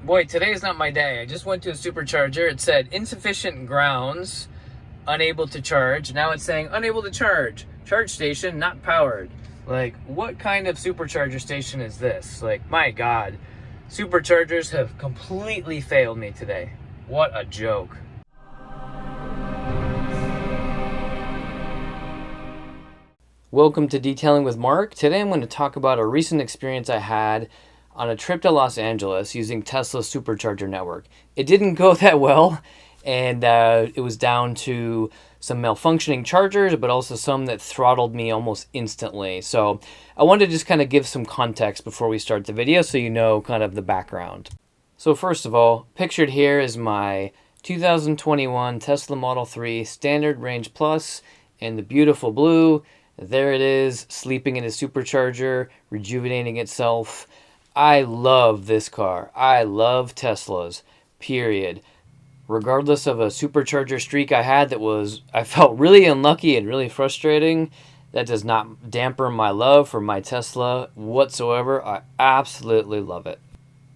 Boy, today's not my day. I just went to a supercharger. It said insufficient grounds, unable to charge. Now it's saying unable to charge. Charge station not powered. Like, what kind of supercharger station is this? Like, my God. Superchargers have completely failed me today. What a joke. Welcome to Detailing with Mark. Today I'm going to talk about a recent experience I had on a trip to Los Angeles using Tesla's Supercharger network. It didn't go that well, and it was down to some malfunctioning chargers, but also some that throttled me almost instantly. So I wanted to just kind of give some context before we start the video so you know kind of the background. So first of all, pictured here is my 2021 Tesla Model 3 Standard Range Plus in the beautiful blue. There it is, sleeping in a supercharger, rejuvenating itself. I love this car. I love Teslas, period. Regardless of a supercharger streak I had I felt really unlucky and really frustrating, that does not dampen my love for my Tesla whatsoever. I absolutely love it.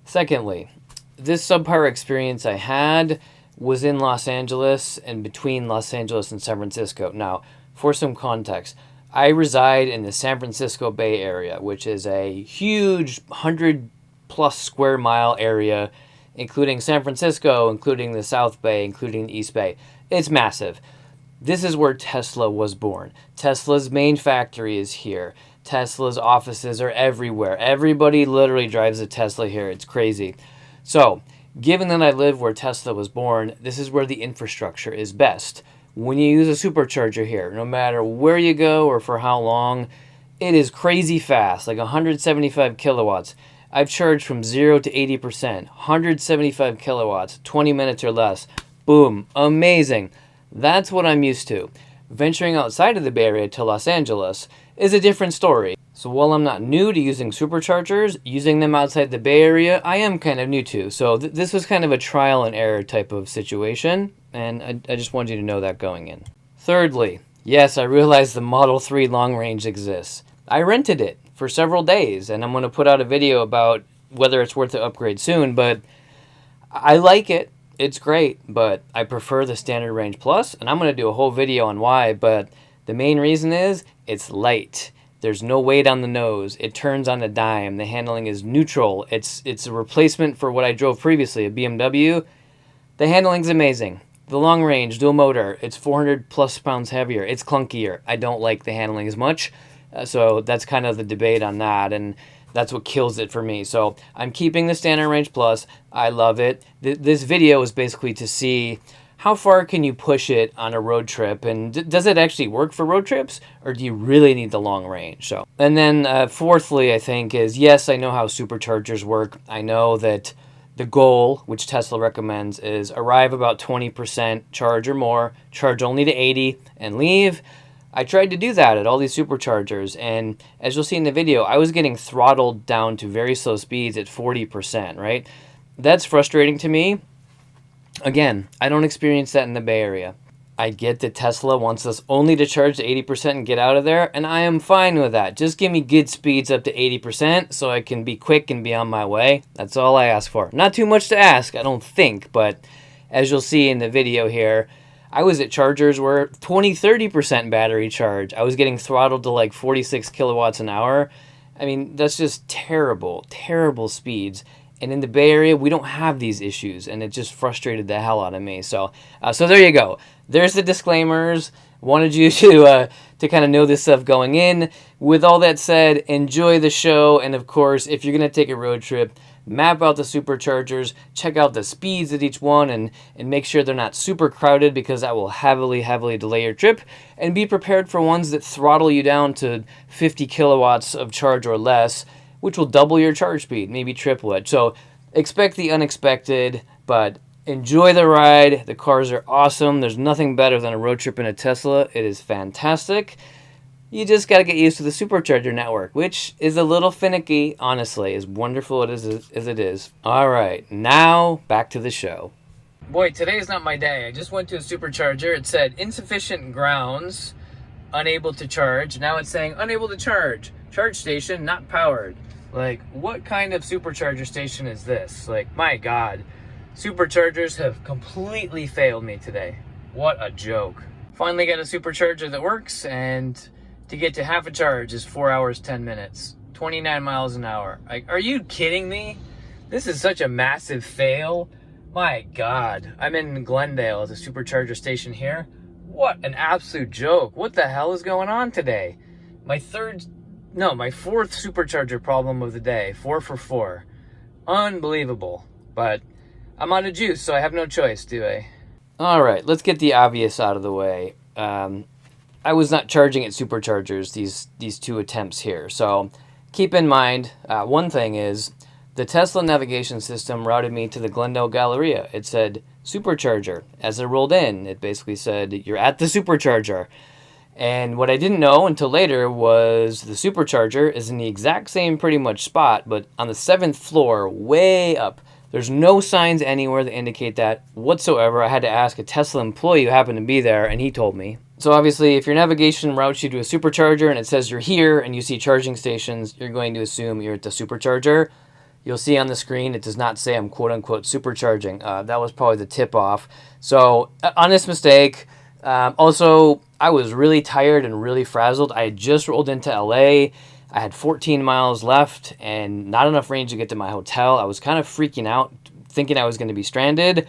Secondly, this subpar experience I had was in Los Angeles and between Los Angeles and San Francisco. Now, for some context, I reside in the San Francisco Bay Area, which is a huge 100-plus square mile area, including San Francisco, including the South Bay, including the East Bay. It's massive. This is where Tesla was born. Tesla's main factory is here. Tesla's offices are everywhere. Everybody literally drives a Tesla here. It's crazy. So, given that I live where Tesla was born, this is where the infrastructure is best. When you use a supercharger here, no matter where you go or for how long, it is crazy fast, like 175 kilowatts. I've charged from 0 to 80%, 175 kilowatts, 20 minutes or less. Boom, amazing. That's what I'm used to. Venturing outside of the Bay Area to Los Angeles is a different story. So while I'm not new to using superchargers, using them outside the Bay Area, I am kind of new to. So this was kind of a trial and error type of situation, and I just wanted you to know that going in. Thirdly, yes, I realize the Model 3 long range exists. I rented it for several days, and I'm going to put out a video about whether it's worth the upgrade soon, but I like it. It's great, but I prefer the Standard Range Plus, and I'm going to do a whole video on why, but the main reason is it's light. There's no weight on the nose. It turns on a dime. The handling is neutral. It's a replacement for what I drove previously, a BMW. The handling's amazing. The long range, dual motor, it's 400 plus pounds heavier. It's clunkier. I don't like the handling as much. So that's kind of the debate on that, and that's what kills it for me. So I'm keeping the Standard Range Plus. I love it. This video is basically to see how far can you push it on a road trip, and does it actually work for road trips, or do you really need the long range? So, and then fourthly, I think is, yes, I know how superchargers work. I know that the goal, which Tesla recommends, is arrive about 20% charge or more, charge only to 80, and leave. I tried to do that at all these superchargers, and as you'll see in the video, I was getting throttled down to very slow speeds at 40%, right? That's frustrating to me. Again, I don't experience that in the Bay Area. I get that Tesla wants us only to charge to 80% and get out of there, and I am fine with that. Just give me good speeds up to 80% so I can be quick and be on my way. That's all I ask for. Not too much to ask, I don't think, but as you'll see in the video here, I was at chargers where 20-30% battery charge. I was getting throttled to like 46 kilowatts an hour. I mean, that's just terrible, terrible speeds. And in the Bay Area, we don't have these issues, and it just frustrated the hell out of me. So there you go. There's the disclaimers. Wanted you to kind of know this stuff going in. With all that said, enjoy the show. And of course, if you're going to take a road trip, map out the superchargers, check out the speeds at each one, and make sure they're not super crowded, because that will heavily, heavily delay your trip. And be prepared for ones that throttle you down to 50 kilowatts of charge or less, which will double your charge speed, maybe triple it. So expect the unexpected, but enjoy the ride. The cars are awesome. There's nothing better than a road trip in a Tesla. It is fantastic. You just got to get used to the supercharger network, which is a little finicky, honestly, as wonderful as it is. All right, now back to the show. Boy, today's not my day. I just went to a supercharger. It said insufficient grounds, unable to charge. Now it's saying unable to charge. Charge station not powered. Like, what kind of supercharger station is this? Like, my God, superchargers have completely failed me today. What a joke. Finally got a supercharger that works, and to get to half a charge is 4 hours, 10 minutes, 29 miles an hour. Like, are you kidding me? This is such a massive fail. My God. I'm in Glendale at the supercharger station here. What an absolute joke. What the hell is going on today? My fourth supercharger problem of the day. 4 for 4. Unbelievable. But I'm out of juice, so I have no choice, do I? All right, let's get the obvious out of the way. I was not charging at superchargers these two attempts here. So keep in mind, one thing is the Tesla navigation system routed me to the Glendale Galleria. It said Supercharger. As I rolled in, it basically said, you're at the Supercharger. And what I didn't know until later was the Supercharger is in the exact same pretty much spot, but on the 7th floor, way up. There's no signs anywhere that indicate that whatsoever. I had to ask a Tesla employee who happened to be there, and he told me. So obviously, if your navigation routes you to a supercharger and it says you're here and you see charging stations, you're going to assume you're at the supercharger. You'll see on the screen, it does not say I'm quote-unquote supercharging. That was probably the tip-off. So, honest mistake. Also, I was really tired and really frazzled. I had just rolled into LA. I had 14 miles left and not enough range to get to my hotel. I was kind of freaking out, thinking I was going to be stranded.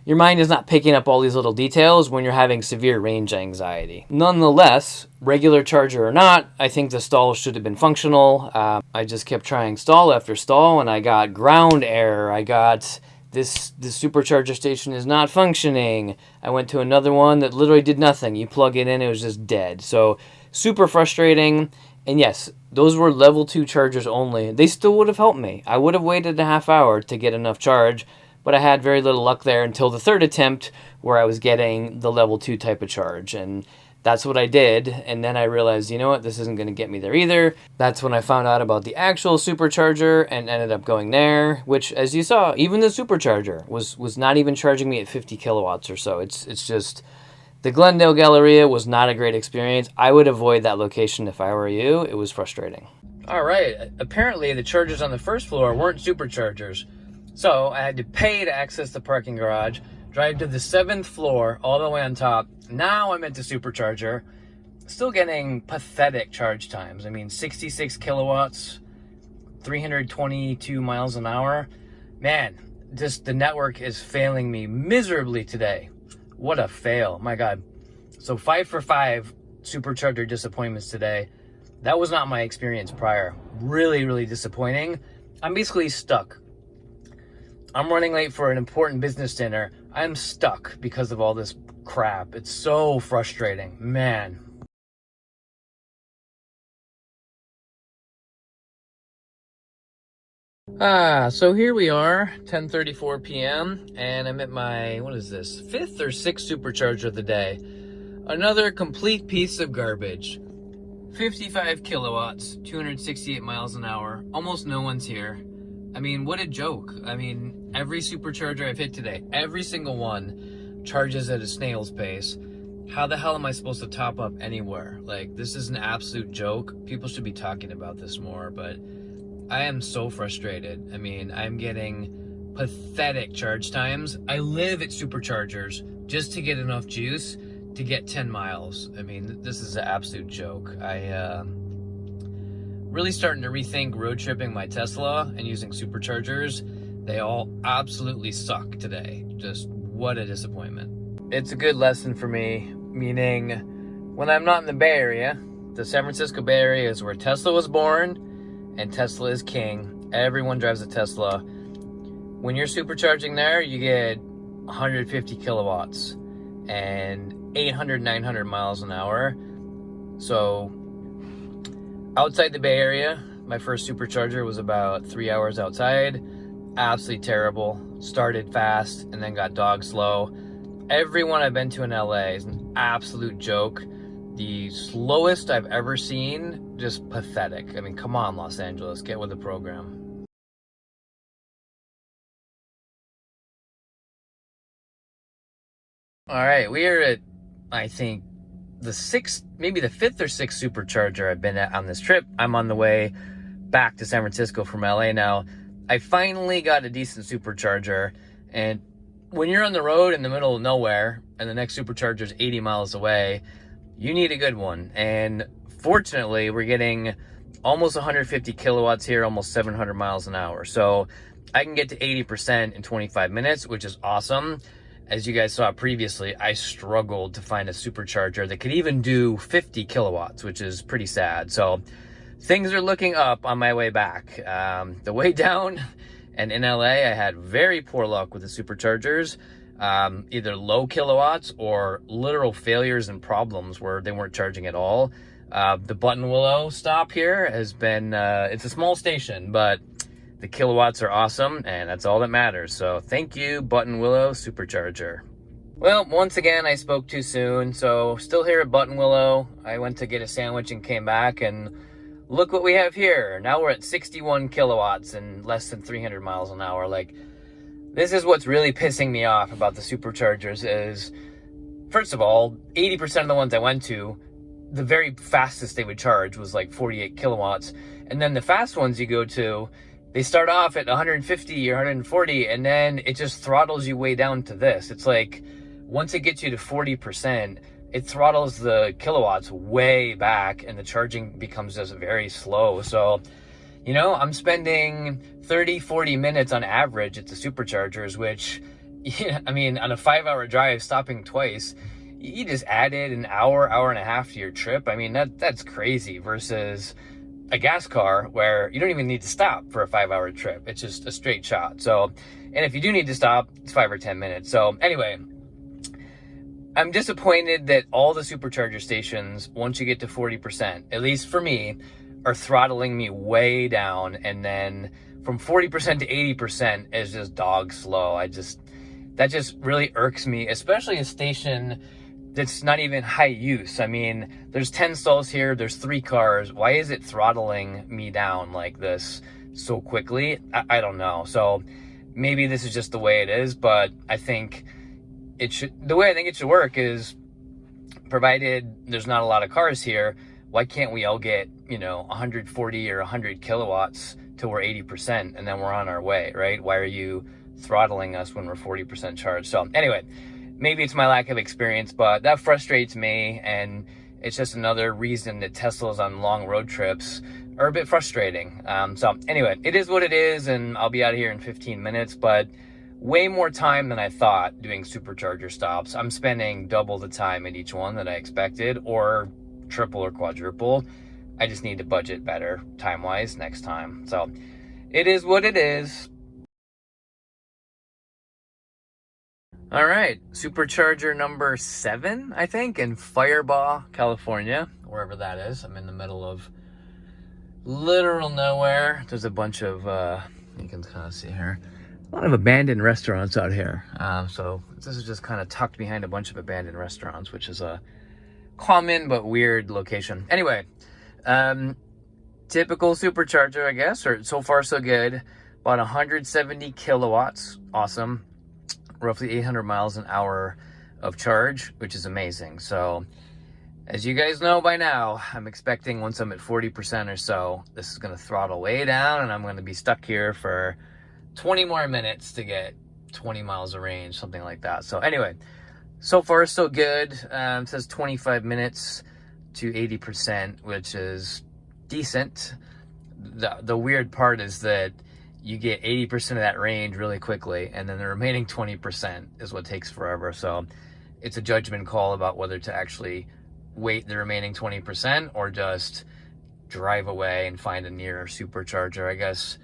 Your mind is not picking up all these little details when you're having severe range anxiety. Nonetheless, regular charger or not, I think the stall should have been functional. I just kept trying stall after stall, and I got ground error. I got this supercharger station is not functioning. I went to another one that literally did nothing. You plug it in, it was just dead. So super frustrating. And yes, those were level 2 chargers only. They still would have helped me. I would have waited a half hour to get enough charge, but I had very little luck there until the third attempt where I was getting the level 2 type of charge. And that's what I did. And then I realized, you know what, this isn't going to get me there either. That's when I found out about the actual supercharger and ended up going there, which, as you saw, even the supercharger was not even charging me at 50 kilowatts or so. It's just, the Glendale Galleria was not a great experience. I would avoid that location if I were you. It was frustrating. All right. Apparently, the chargers on the first floor weren't superchargers. So I had to pay to access the parking garage, drive to the 7th floor, all the way on top. Now I'm at the supercharger, still getting pathetic charge times. I mean, 66 kilowatts, 322 miles an hour. Man, just the network is failing me miserably today. What a fail. My God. So 5 for 5 supercharger disappointments today. That was not my experience prior. Really, really disappointing. I'm basically stuck. I'm running late for an important business dinner. I'm stuck because of all this crap. It's so frustrating, man. So here we are, 10:34 p.m. and I'm at my, what is this, 5th or 6th supercharger of the day. Another complete piece of garbage. 55 kilowatts, 268 miles an hour. Almost no one's here. I mean, what a joke. I mean, every supercharger I've hit today, every single one charges at a snail's pace. How the hell am I supposed to top up anywhere? Like, this is an absolute joke. People should be talking about this more, but I am so frustrated. I mean, I'm getting pathetic charge times. I live at superchargers just to get enough juice to get 10 miles. I mean, this is an absolute joke. Really starting to rethink road tripping my Tesla and using superchargers. They all absolutely suck today. Just what a disappointment. It's a good lesson for me, meaning when I'm not in the Bay Area, the San Francisco Bay Area is where Tesla was born and Tesla is king. Everyone drives a Tesla. When you're supercharging there, you get 150 kilowatts and 800, 900 miles an hour. So outside the Bay Area, my first supercharger was about 3 hours outside. Absolutely terrible. Started fast and then got dog slow. Everyone I've been to in LA is an absolute joke. The slowest I've ever seen, just pathetic. I mean, come on, Los Angeles, get with the program. All right, we are at, I think, the 6th, maybe the 5th or 6th supercharger I've been at on this trip. I'm on the way back to San Francisco from LA now. I finally got a decent supercharger, and when you're on the road in the middle of nowhere and the next supercharger is 80 miles away, you need a good one. And fortunately, we're getting almost 150 kilowatts here, almost 700 miles an hour. So I can get to 80% in 25 minutes, which is awesome. As you guys saw previously, I struggled to find a supercharger that could even do 50 kilowatts, which is pretty sad. So things are looking up on my way back. The way down and in LA, I had very poor luck with the superchargers. Either low kilowatts or literal failures and problems where they weren't charging at all. The Buttonwillow stop here has been, it's a small station, but the kilowatts are awesome, and that's all that matters. So thank you, Buttonwillow Supercharger. Well, once again, I spoke too soon. So still here at Buttonwillow. I went to get a sandwich and came back, and look what we have here. Now we're at 61 kilowatts and less than 300 miles an hour. Like, this is what's really pissing me off about the superchargers is, first of all, 80% of the ones I went to, the very fastest they would charge was like 48 kilowatts. And then the fast ones you go to, they start off at 150 or 140, and then it just throttles you way down to this. It's like, once it gets you to 40%, it throttles the kilowatts way back, and the charging becomes just very slow. So, you know, I'm spending 30, 40 minutes on average at the superchargers, which, yeah, I mean, on a 5-hour drive, stopping twice, you just added an hour, hour and a half to your trip. I mean, that's crazy versus a gas car where you don't even need to stop for a 5-hour trip. It's just a straight shot. So, and if you do need to stop, it's 5 or 10 minutes. So anyway, I'm disappointed that all the supercharger stations, once you get to 40%, at least for me, are throttling me way down. And then from 40% to 80% is just dog slow. That just really irks me, especially a station that's not even high use. I mean, there's 10 stalls here, there's 3 cars. Why is it throttling me down like this so quickly? I don't know. So maybe this is just the way it is, but I think the way I think it should work is, provided there's not a lot of cars here, why can't we all get, 140 or 100 kilowatts till we're 80% and then we're on our way, right? Why are you throttling us when we're 40% charged? So anyway, maybe it's my lack of experience, but that frustrates me, and it's just another reason that Teslas on long road trips are a bit frustrating. So anyway, it is what it is, and I'll be out of here in 15 minutes, but way more time than I thought doing supercharger stops. I'm spending double the time at each one that I expected, or triple or quadruple. I just need to budget better time-wise next time. So it is what it is. All right, supercharger number 7, I think, in Firebaugh, California, wherever that is. I'm in the middle of literal nowhere. There's a bunch of, you can kind of see here, a lot of abandoned restaurants out here. So this is just kind of tucked behind a bunch of abandoned restaurants, which is a common but weird location. Anyway, typical supercharger, I guess, or so far so good. About 170 kilowatts, awesome. Roughly 800 miles an hour of charge, which is amazing. So as you guys know by now, I'm expecting once I'm at 40% or so, this is going to throttle way down, and I'm going to be stuck here for 20 more minutes to get 20 miles of range, something like that. So anyway, so far so good. It says 25 minutes to 80%, which is decent. The weird part is that you get 80% of that range really quickly, and then the remaining 20% is what takes forever. So it's a judgment call about whether to actually wait the remaining 20% or just drive away and find a nearer supercharger. I guess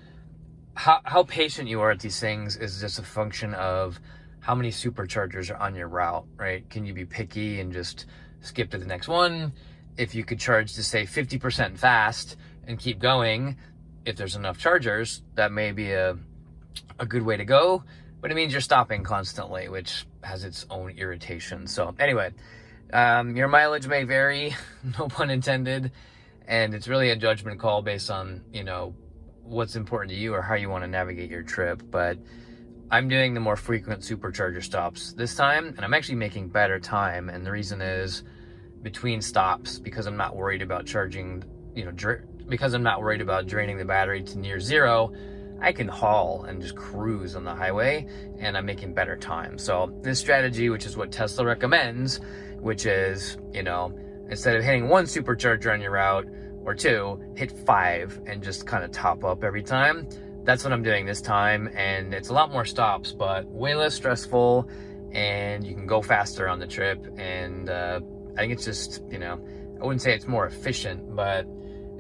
how patient you are at these things is just a function of how many superchargers are on your route, right? Can you be picky and just skip to the next one? If you could charge to say 50% fast and keep going, if there's enough chargers, that may be a good way to go, but it means you're stopping constantly, which has its own irritation. So anyway, your mileage may vary, no pun intended, and it's really a judgment call based on, what's important to you or how you want to navigate your trip. But I'm doing the more frequent supercharger stops this time, and I'm actually making better time, and the reason is between stops, because I'm not worried about charging, because I'm not worried about draining the battery to near zero, I can haul and just cruise on the highway, and I'm making better time. So this strategy, which is what Tesla recommends, which is, you know, instead of hitting 1 supercharger on your route or 2, hit 5 and just kind of top up every time. That's what I'm doing this time, and it's a lot more stops, but way less stressful, and you can go faster on the trip. And I think it's just, you know, I wouldn't say it's more efficient, but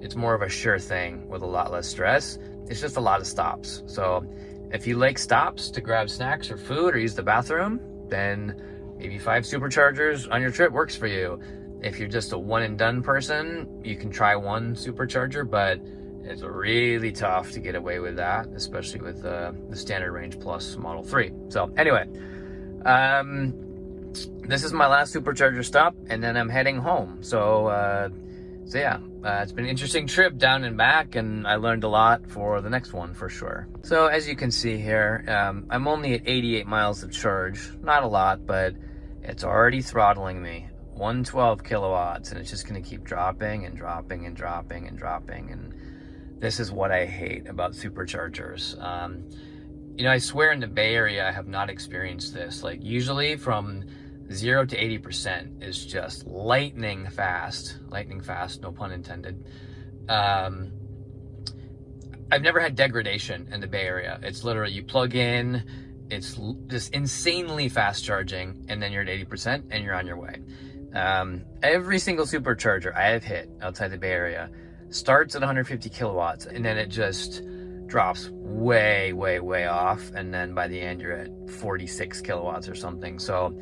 it's more of a sure thing with a lot less stress. It's just a lot of stops. So if you like stops to grab snacks or food or use the bathroom, then maybe 5 superchargers on your trip works for you. If you're just a one and done person, you can try 1 supercharger, but it's really tough to get away with that, especially with the Standard Range Plus Model 3. So anyway, this is my last supercharger stop, and then I'm heading home. So yeah, it's been an interesting trip down and back, and I learned a lot for the next one for sure. So as you can see here, I'm only at 88 miles of charge. Not a lot, but it's already throttling me. 112 kilowatts, and it's just going to keep dropping and dropping and dropping and dropping. And this is what I hate about superchargers. You know, I swear in the Bay Area, I have not experienced this. Like, usually from 0 to 80% is just lightning fast, no pun intended. I've never had degradation in the Bay Area. It's literally, you plug in, it's just insanely fast charging, and then you're at 80% and you're on your way. Every single supercharger I have hit outside the Bay Area starts at 150 kilowatts, and then it just drops way, way, way off, and then by the end you're at 46 kilowatts or something. So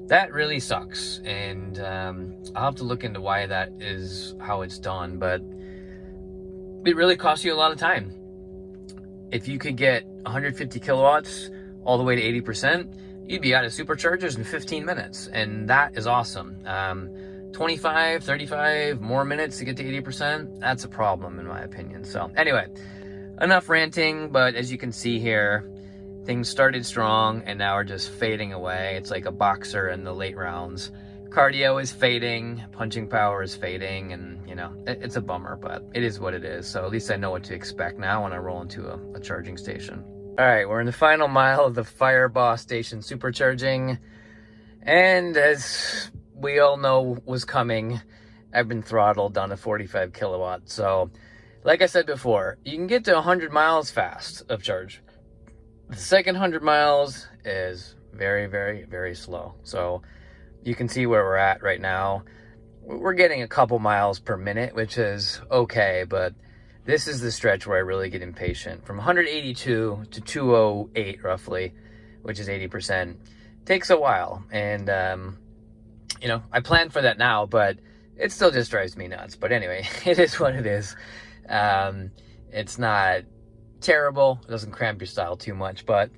that really sucks, and I'll have to look into why that is, how it's done, but it really costs you a lot of time. If you could get 150 kilowatts all the way to 80%, you'd be out of superchargers in 15 minutes, and that is awesome. 25, 35 more minutes to get to 80%, that's a problem in my opinion. So anyway, enough ranting, but as you can see here, things started strong and now are just fading away. It's like a boxer in the late rounds. Cardio is fading, punching power is fading, and you know, it's a bummer, but it is what it is. So at least I know what to expect now when I roll into a charging station. All right, we're in the final mile of the Fireboss station supercharging, and as we all know was coming, I've been throttled down to 45 kilowatts. So like I said before, you can get to 100 miles fast of charge. The second 100 miles is very, very, very slow. So you can see where we're at right now. We're getting a couple miles per minute, which is okay, but this is the stretch where I really get impatient. From 182 to 208 roughly, which is 80%, takes a while. And you know, I planned for that now, but it still just drives me nuts. But anyway, it is what it is. It's not terrible. It doesn't cramp your style too much, but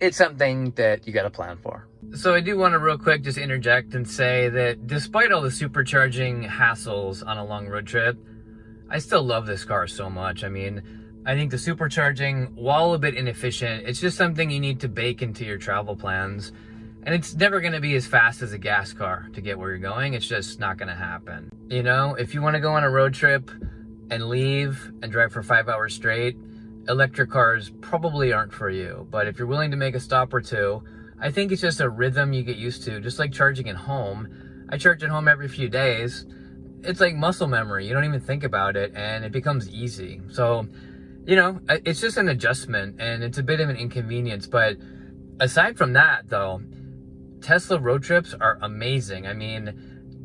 it's something that you got to plan for. So I do want to real quick just interject and say that despite all the supercharging hassles on a long road trip, I still love this car so much. I mean, I think the supercharging, while a bit inefficient, it's just something you need to bake into your travel plans. And it's never going to be as fast as a gas car to get where you're going. It's just not going to happen. You know, if you want to go on a road trip and leave and drive for 5 hours straight, electric cars probably aren't for you. But if you're willing to make a stop or two, I think it's just a rhythm you get used to, just like charging at home. I charge at home every few days. It's like muscle memory. You don't even think about it, and it becomes easy. So, you know, it's just an adjustment, and it's a bit of an inconvenience. But aside from that, though, Tesla road trips are amazing. I mean,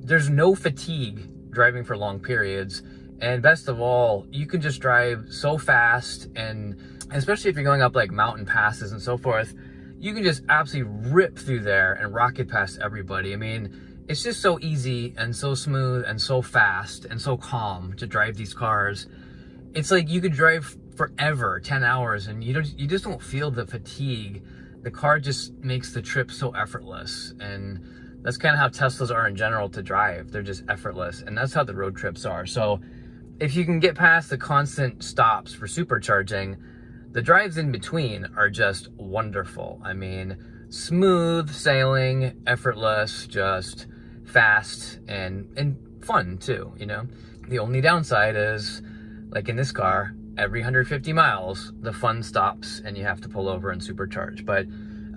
there's no fatigue driving for long periods. And best of all, you can just drive so fast, and especially if you're going up like mountain passes and so forth, you can just absolutely rip through there and rocket past everybody. I mean, it's just so easy and so smooth and so fast and so calm to drive these cars. It's like you could drive forever, 10 hours, and you just don't feel the fatigue. The car just makes the trip so effortless, and that's kind of how Teslas are in general to drive. They're just effortless, and that's how the road trips are. So if you can get past the constant stops for supercharging, the drives in between are just wonderful. I mean, smooth sailing, effortless, just fast and fun too, you know? The only downside is like in this car, every 150 miles, the fun stops and you have to pull over and supercharge. But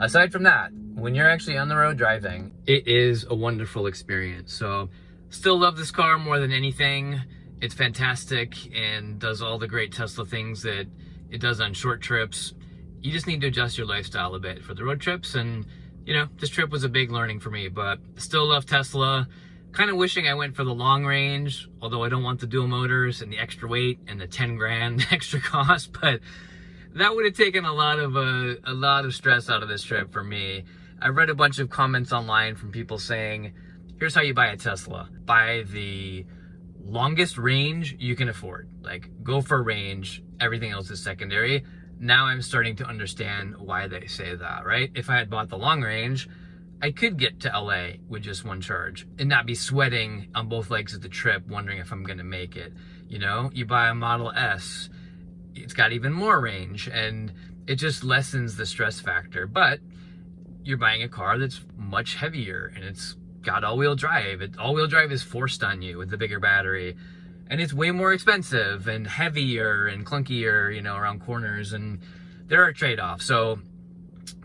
aside from that, when you're actually on the road driving, it is a wonderful experience. So still love this car more than anything. It's fantastic and does all the great Tesla things that it does on short trips. You just need to adjust your lifestyle a bit for the road trips. And, you know, this trip was a big learning for me, but still love Tesla. Kind of wishing I went for the long range, although I don't want the dual motors and the extra weight and the 10 grand extra cost, but that would have taken a lot of stress out of this trip for me. I read a bunch of comments online from people saying, here's how you buy a Tesla. Buy the longest range you can afford. Like, go for range, everything else is secondary. Now I'm starting to understand why they say that, right? If I had bought the long range, I could get to LA with just one charge and not be sweating on both legs of the trip, wondering if I'm gonna make it. You know, you buy a Model S, it's got even more range and it just lessens the stress factor. But you're buying a car that's much heavier and it's got all-wheel drive. All-wheel drive is forced on you with the bigger battery. And it's way more expensive and heavier and clunkier, you know, around corners. And there are trade-offs. So,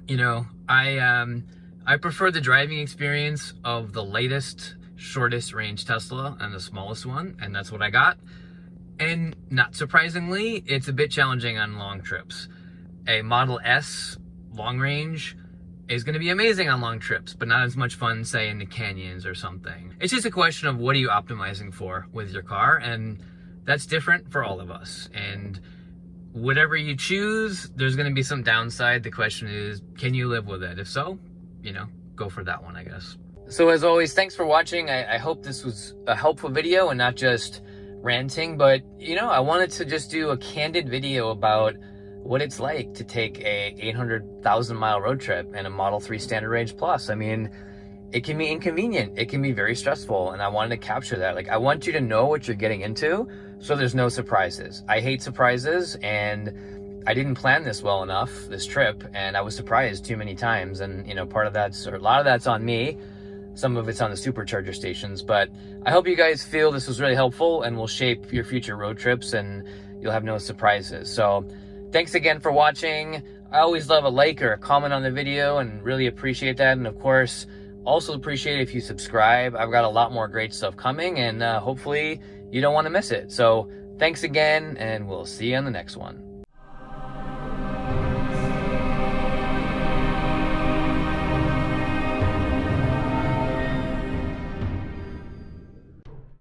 you know, I prefer the driving experience of the latest, shortest range Tesla and the smallest one, and that's what I got. And not surprisingly, it's a bit challenging on long trips. A Model S long range is going to be amazing on long trips, but not as much fun, say, in the canyons or something. It's just a question of what are you optimizing for with your car, and that's different for all of us. And whatever you choose, there's going to be some downside. The question is, can you live with it? If so, you know, go for that one, I guess. So as always, thanks for watching. I hope this was a helpful video and not just ranting, but, you know, I wanted to just do a candid video about what it's like to take a 800,000 mile road trip in a Model 3 Standard Range Plus. I mean, it can be inconvenient. It can be very stressful, and I wanted to capture that. Like, I want you to know what you're getting into, so there's no surprises. I hate surprises, and I didn't plan this well enough, this trip, and I was surprised too many times. And, you know, a lot of that's on me. Some of it's on the Supercharger stations, but I hope you guys feel this was really helpful and will shape your future road trips and you'll have no surprises. So thanks again for watching. I always love a like or a comment on the video and really appreciate that. And of course, also appreciate if you subscribe. I've got a lot more great stuff coming, and hopefully you don't want to miss it. So thanks again, and we'll see you on the next one.